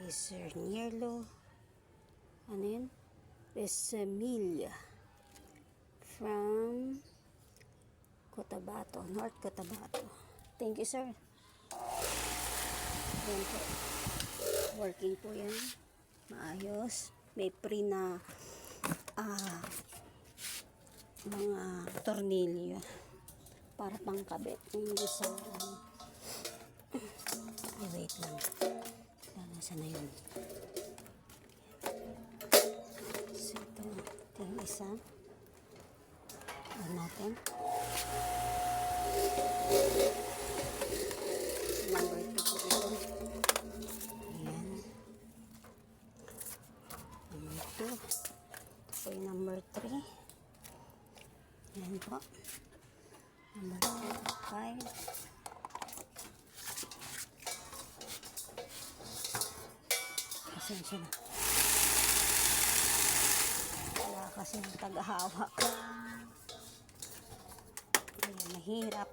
Sernielo, ano yun? Resemilia from Cotabato, North Cotabato. Thank you, sir. Yan po. Working po yan. Maayos. May pre na mga tornilyo para pangkabit. Hindi sa wait lang. Nasa na yun. So, ito yung isa. Ayan natin. Number 2 po ito. Ayan. Number 2. Ito po yung number 3. Ayan po. Number 5. Pasensya na. Wala kasi yung tagahawak. Ayan, mahirap.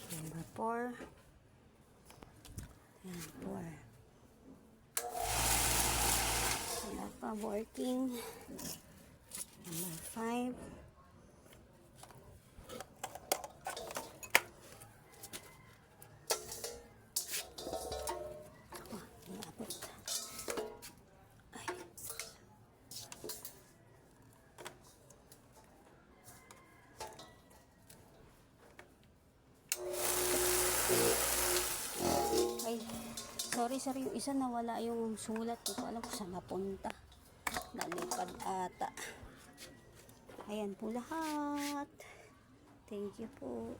Number 4. Ayan, 4. Wala pa working. Number 5. Niabot. Ay. Ay, sorry, yung isa nawala yung sulat. Hindi ko alam kung saan napunta. Nalipad ata. Ayan po lahat. Thank you po.